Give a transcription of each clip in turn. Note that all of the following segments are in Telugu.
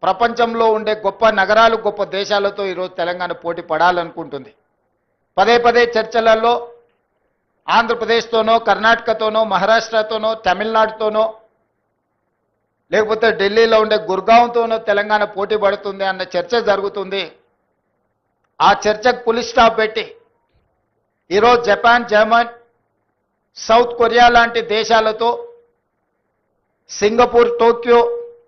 ప్రపంచంలో ఉండే గొప్ప నగరాలు గొప్ప దేశాలతో ఈరోజు తెలంగాణ పోటీ పడాలనుకుంటుంది. పదే పదే చర్చలలో ఆంధ్రప్రదేశ్తోనో కర్ణాటకతోనో మహారాష్ట్రతోనో తమిళనాడుతోనో లేకపోతే ఢిల్లీలో ఉండే గుర్గాంతోనో తెలంగాణ పోటీ పడుతుంది అన్న చర్చ జరుగుతుంది. ఆ చర్చకు పులి స్టాప్ పెట్టి ఈరోజు జపాన్, జర్మన్, సౌత్ కొరియా లాంటి దేశాలతో, సింగపూర్, టోక్యో,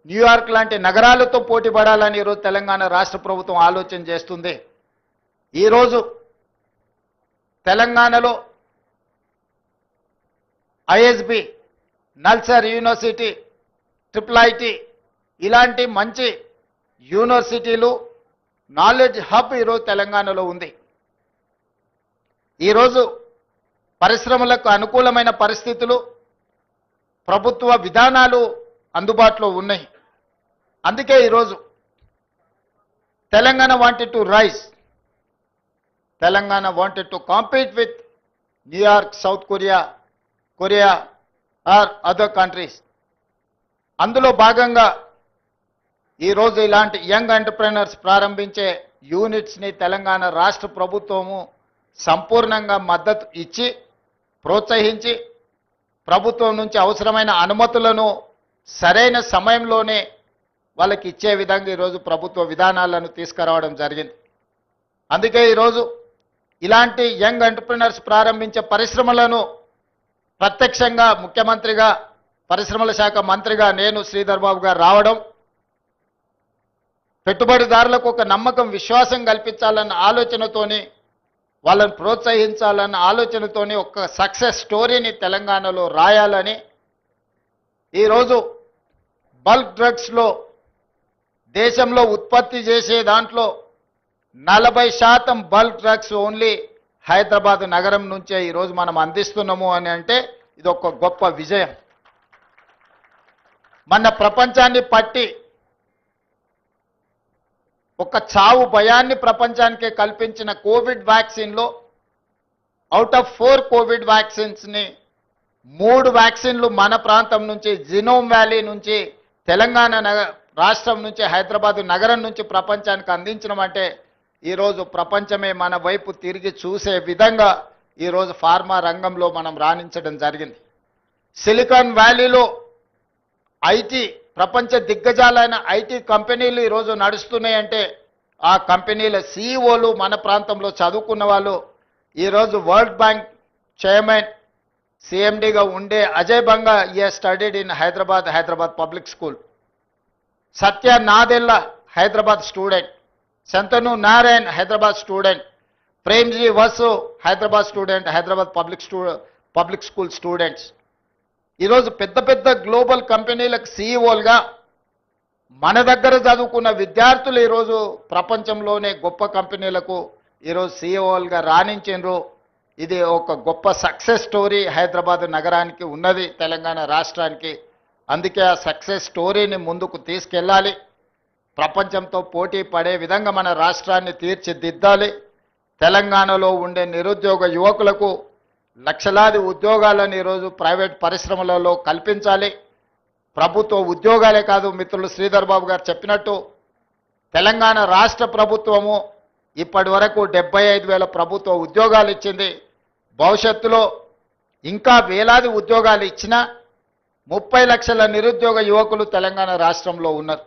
న్యూయార్క్ లాంటి నగరాలతో పోటీ పడాలని ఈరోజు తెలంగాణ రాష్ట్ర ప్రభుత్వం ఆలోచన చేస్తుంది. ఈరోజు తెలంగాణలో ISB, NALSAR university, triple IT ఇలాంటి మంచి యూనివర్సిటీలు, నాలెడ్జ్ హబ్ ఈరోజు తెలంగాణలో ఉంది. ఈరోజు పరిశ్రమలకు అనుకూలమైన పరిస్థితులు, ప్రభుత్వ విధానాలు అందుబాటులో ఉన్నాయి. అందుకే ఈరోజు Telangana wanted to rise, Telangana wanted to compete with New York, South Korea or other countries. అందులో భాగంగా ఈరోజు ఇలాంటి యంగ్ ఎంటర్ప్రెనర్స్ ప్రారంభించే యూనిట్స్ని తెలంగాణ రాష్ట్ర ప్రభుత్వము సంపూర్ణంగా మద్దతు ఇచ్చి ప్రోత్సహించి ప్రభుత్వం నుంచి అవసరమైన అనుమతులను సరైన సమయంలోనే వాళ్ళకి ఇచ్చే విధంగా ఈరోజు ప్రభుత్వ విధానాలను తీసుకురావడం జరిగింది. అందుకే ఈరోజు ఇలాంటి యంగ్ ఎంటర్ప్రెనర్స్ ప్రారంభించే పరిశ్రమలను ప్రత్యక్షంగా ముఖ్యమంత్రిగా, పరిశ్రమల శాఖ మంత్రిగా నేను శ్రీధర్ బాబు గారు రావడం, పెట్టుబడిదారులకు ఒక నమ్మకం, విశ్వాసం కల్పించాలన్న ఆలోచనతోని, వాళ్ళని ప్రోత్సహించాలన్న ఆలోచనతోని ఒక సక్సెస్ స్టోరీని తెలంగాణలో రాయాలని ఈరోజు బల్క్ డ్రగ్స్లో దేశంలో ఉత్పత్తి చేసే దాంట్లో 40% బల్క్ డ్రగ్స్ ఓన్లీ హైదరాబాద్ నగరం నుంచే ఈరోజు మనం అందిస్తున్నాము అని అంటే ఇది ఒక గొప్ప విజయం. మన ప్రపంచాన్ని పట్టి ఒక చావు భయాన్ని ప్రపంచానికే కల్పించిన కోవిడ్ వ్యాక్సిన్లో అవుట్ ఆఫ్ 4 కోవిడ్ వ్యాక్సిన్స్ని 3 వ్యాక్సిన్లు మన ప్రాంతం నుంచి, జినోమ్ వ్యాలీ నుంచి, తెలంగాణ రాష్ట్రం నుంచి, హైదరాబాద్ నగరం నుంచి ప్రపంచానికి అందించడం అంటే ఈరోజు ప్రపంచమే మన వైపు తిరిగి చూసే విధంగా ఈరోజు ఫార్మా రంగంలో మనం రాణించడం జరిగింది. సిలికాన్ వ్యాలీలో ఐటీ, ప్రపంచ దిగ్గజాలైన ఐటీ కంపెనీలు ఈరోజు నడుస్తున్నాయంటే ఆ కంపెనీల సీఈఓలు మన ప్రాంతంలో చదువుకున్న వాళ్ళు. ఈరోజు వరల్డ్ బ్యాంక్ చైర్మన్, సిఎండిగా ఉండే Ajay Banga studied in Hyderabad public school. Satya Nadella Hyderabad student, Shantanu Narayen Hyderabad student, Premji Vasu Hyderabad student, Hyderabad public school students. ఈరోజు పెద్ద పెద్ద గ్లోబల్ కంపెనీలకు సీఈఓలుగా మన దగ్గర చదువుకున్న విద్యార్థులు ఈరోజు ప్రపంచంలోనే గొప్ప కంపెనీలకు ఈరోజు సీఈఓలుగా రాణించారు. ఇది ఒక గొప్ప సక్సెస్ స్టోరీ హైదరాబాద్ నగరానికి ఉన్నది, తెలంగాణ రాష్ట్రానికి. అందుకే ఆ సక్సెస్ స్టోరీని ముందుకు తీసుకెళ్ళాలి, ప్రపంచంతో పోటీ పడే విధంగా మన రాష్ట్రాన్ని తీర్చిదిద్దాలి. తెలంగాణలో ఉండే నిరుద్యోగ యువకులకు లక్షలాది ఉద్యోగాలను ఈరోజు ప్రైవేట్ పరిశ్రమలలో కల్పించాలి. ప్రభుత్వ ఉద్యోగాలే కాదు, మిత్రులు శ్రీధర్ బాబు గారు చెప్పినట్టు తెలంగాణ రాష్ట్ర ప్రభుత్వము ఇప్పటి వరకు 75,000 ప్రభుత్వ ఉద్యోగాలు ఇచ్చింది. భవిష్యత్తులో ఇంకా వేలాది ఉద్యోగాలు ఇచ్చినా 30 లక్షల నిరుద్యోగ యువకులు తెలంగాణ రాష్ట్రంలో ఉన్నారు.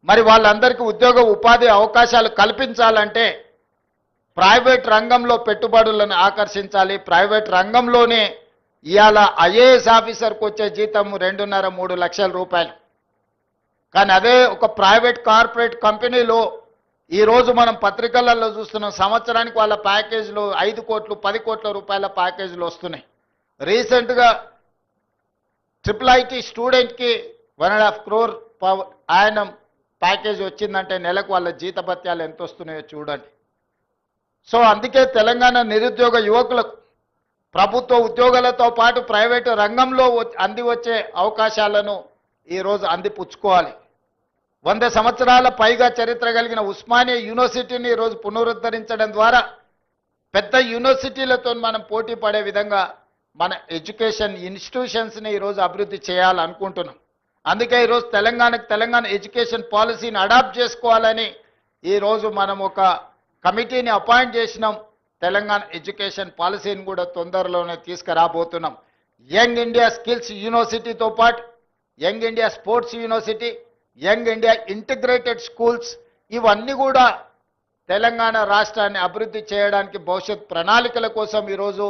మరి వాళ్ళందరికీ ఉద్యోగ ఉపాధి అవకాశాలు కల్పించాలంటే ప్రైవేట్ రంగంలో పెట్టుబడులను ఆకర్షించాలి. ప్రైవేట్ రంగంలోనే ఇవాళ ఐఏఎస్ ఆఫీసర్కి వచ్చే జీతం 2.5-3 లక్షల రూపాయలు. కానీ అదే ఒక ప్రైవేట్ కార్పొరేట్ కంపెనీలో ఈరోజు మనం పత్రికలలో చూస్తున్నాం, సంవత్సరానికి వాళ్ళ ప్యాకేజీలు 5 కోట్లు 10 కోట్ల రూపాయల ప్యాకేజీలు వస్తున్నాయి. రీసెంట్గా ట్రిపుల్ ఐటీ స్టూడెంట్కి 1.5 crore ఆయనం ప్యాకేజ్ వచ్చిందంటే నెలకు వాళ్ళ జీతభత్యాలు ఎంత వస్తున్నాయో చూడండి. సో అందుకే తెలంగాణ నిరుద్యోగ యువకులకు ప్రభుత్వ ఉద్యోగాలతో పాటు ప్రైవేటు రంగంలో అంది వచ్చే అవకాశాలను ఈరోజు అందిపుచ్చుకోవాలి. 100 సంవత్సరాల పైగా చరిత్ర కలిగిన ఉస్మానియా యూనివర్సిటీని ఈరోజు పునరుద్ధరించడం ద్వారా పెద్ద యూనివర్సిటీలతో మనం పోటీ పడే విధంగా మన ఎడ్యుకేషన్ ఇన్స్టిట్యూషన్స్ని ఈరోజు అభివృద్ధి చేయాలనుకుంటున్నాం. అందుకే ఈరోజు తెలంగాణ ఎడ్యుకేషన్ పాలసీని అడాప్ట్ చేసుకోవాలని ఈరోజు మనం ఒక కమిటీని అపాయింట్ చేసినాం. తెలంగాణ ఎడ్యుకేషన్ పాలసీని కూడా తొందరలోనే తీసుకురాబోతున్నాం. యంగ్ ఇండియా స్కిల్స్ యూనివర్సిటీతో పాటు young India sports university, young India integrated schools, ఇవన్నీ కూడా తెలంగాణ రాష్ట్రాన్ని అభివృద్ధి చేయడానికి భవిష్యత్ ప్రణాళికల కోసం ఈరోజు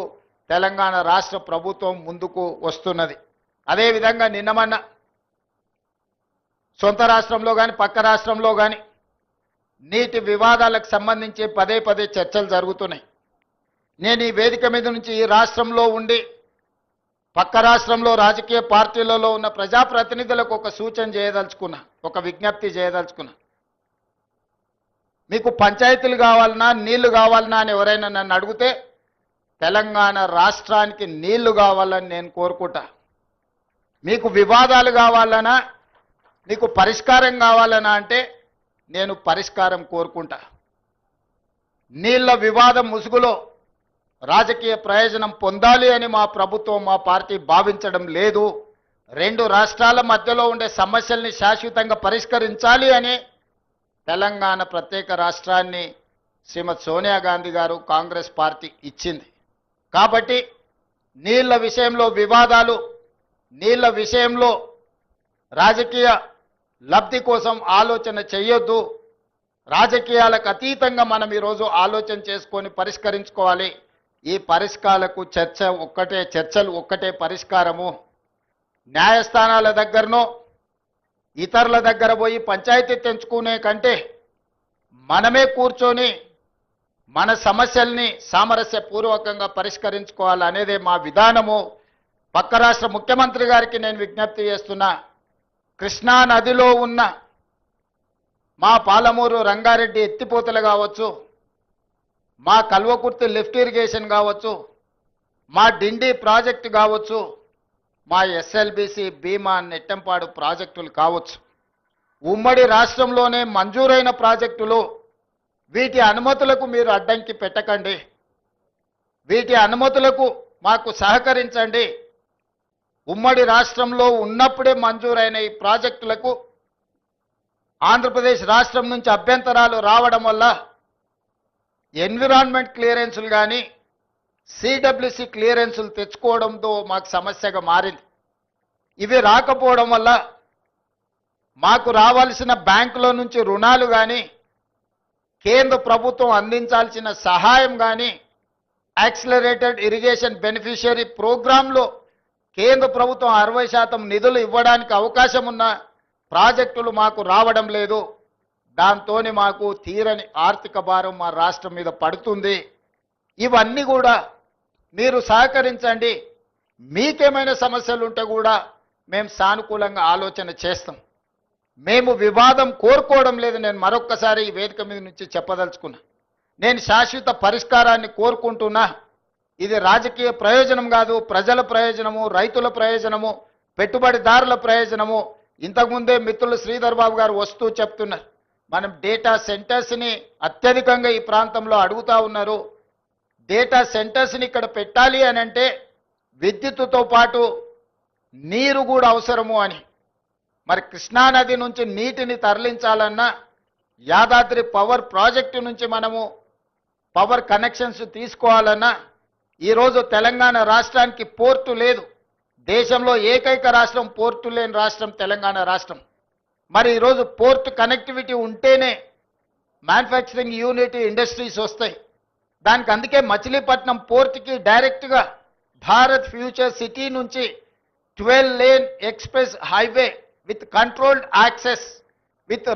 తెలంగాణ రాష్ట్ర ప్రభుత్వం ముందుకు వస్తున్నది. అదేవిధంగా నిన్నమన్న సొంత రాష్ట్రంలో కానీ పక్క రాష్ట్రంలో కానీ నీటి వివాదాలకు సంబంధించి పదే పదే చర్చలు జరుగుతున్నాయి. నేను ఈ వేదిక మీద నుంచి ఈ రాష్ట్రంలో ఉండి పక్క రాష్ట్రంలో రాజకీయ పార్టీలలో ఉన్న ప్రజాప్రతినిధులకు ఒక సూచన చేయదలుచుకున్నా, ఒక విజ్ఞప్తి చేయదలుచుకున్నా. మీకు పంచాయతీలు కావాలన్నా నీళ్లు కావాలన్నా అని ఎవరైనా నన్ను అడిగితే తెలంగాణ రాష్ట్రానికి నీళ్లు కావాలని నేను కోరుకుంటా. మీకు వివాదాలు కావాలన్నా, మీకు పరిష్కారం కావాలన్నా అంటే నేను పరిష్కారం కోరుకుంటా. నీళ్ల వివాదం ముసుగులో రాజకీయ ప్రయోజనం పొందాలి అని మా ప్రభుత్వం, మా పార్టీ భావించడం లేదు. రెండు రాష్ట్రాల మధ్యలో ఉండే సమస్యల్ని శాశ్వతంగా పరిష్కరించాలి అని తెలంగాణ ప్రత్యేక రాష్ట్రాన్ని శ్రీమతి సోనియా గాంధీ గారు కాంగ్రెస్ పార్టీ ఇచ్చింది. కాబట్టి నీళ్ల విషయంలో వివాదాలు, నీళ్ల విషయంలో రాజకీయ లబ్ధి కోసం ఆలోచన చేయొద్దు. రాజకీయాలకు అతీతంగా మనం ఈరోజు ఆలోచన చేసుకొని పరిష్కరించుకోవాలి. ఈ పరిష్కారాలకు చర్చలు ఒక్కటే పరిష్కారము. న్యాయస్థానాల దగ్గరనో ఇతరుల దగ్గర పోయి పంచాయతీ తెంచుకునే కంటే మనమే కూర్చొని మన సమస్యల్ని సామరస్యపూర్వకంగా పరిష్కరించుకోవాలనేదే మా విధానము. పక్క రాష్ట్ర ముఖ్యమంత్రి గారికి నేను విజ్ఞప్తి చేస్తున్నా, కృష్ణా నదిలో ఉన్న మా పాలమూరు రంగారెడ్డి ఎత్తిపోతలు కావచ్చు, మా కల్వకుర్తి లిఫ్ట్ ఇరిగేషన్ కావచ్చు, మా డిండి ప్రాజెక్టు కావచ్చు, మా ఎస్ఎల్బిసి భీమా నెట్టంపాడు ప్రాజెక్టులు కావచ్చు, ఉమ్మడి రాష్ట్రంలోనే మంజూరైన ప్రాజెక్టులు, వీటి అనుమతులకు మీరు అడ్డంకి పెట్టకండి. వీటి అనుమతులకు మాకు సహకరించండి. ఉమ్మడి రాష్ట్రంలో ఉన్నప్పుడే మంజూరైన ఈ ప్రాజెక్టులకు ఆంధ్రప్రదేశ్ రాష్ట్రం నుంచి అభ్యంతరాలు రావడం వల్ల ఎన్విరాన్మెంట్ క్లియరెన్సులు కానీ సిడబ్ల్యూసి క్లియరెన్సులు తెచ్చుకోవడంతో మాకు సమస్యగా మారింది. ఇవి రాకపోవడం వల్ల మాకు రావాల్సిన బ్యాంకుల నుంచి రుణాలు కానీ, కేంద్ర ప్రభుత్వం అందించాల్సిన సహాయం కానీ, యాక్సిలరేటెడ్ ఇరిగేషన్ బెనిఫిషియరీ ప్రోగ్రాంలో కేంద్ర ప్రభుత్వం 60% నిధులు ఇవ్వడానికి అవకాశం ఉన్న ప్రాజెక్టులు మాకు రావడం లేదు. దాంతో మాకు తీరని ఆర్థిక భారం మా రాష్ట్రం మీద పడుతుంది. ఇవన్నీ కూడా మీరు సహకరించండి. మీకేమైనా సమస్యలు ఉంటే కూడా మేము సానుకూలంగా ఆలోచన చేస్తాం. మేము వివాదం కోరుకోవడం లేదు. నేను మరొక్కసారి ఈ వేదిక మీద నుంచి చెప్పదలుచుకున్నా, నేను శాశ్వత పరిష్కారాన్ని కోరుకుంటున్నా. ఇది రాజకీయ ప్రయోజనం కాదు, ప్రజల ప్రయోజనము, రైతుల ప్రయోజనము, పెట్టుబడిదారుల ప్రయోజనము. ఇంతకుముందే మిత్రులు శ్రీధర్ బాబు గారు వస్తూ చెప్తున్నారు, మనం డేటా సెంటర్స్ని అత్యధికంగా ఈ ప్రాంతంలో అడుగుతా ఉన్నారు. డేటా సెంటర్స్ని ఇక్కడ పెట్టాలి అని అంటే విద్యుత్తుతో పాటు నీరు కూడా అవసరము అని. మరి కృష్ణానది నుంచి నీటిని తరలించాలన్నా, యాదాద్రి పవర్ ప్రాజెక్టు నుంచి మనము పవర్ కనెక్షన్స్ తీసుకోవాలన్నా, ఈరోజు తెలంగాణ రాష్ట్రానికి పోర్టు లేదు. దేశంలో ఏకైక రాష్ట్రం పోర్టు లేని రాష్ట్రం తెలంగాణ రాష్ట్రం. మరి ఈరోజు పోర్ట్ కనెక్టివిటీ ఉంటేనే మ్యానుఫ్యాక్చరింగ్ యూనిట్ ఇండస్ట్రీస్ వస్తాయి. దానికి అందుకే మచిలీపట్నం పోర్ట్కి డైరెక్ట్గా భారత్ ఫ్యూచర్ సిటీ నుంచి 12 lane express highway with controlled access with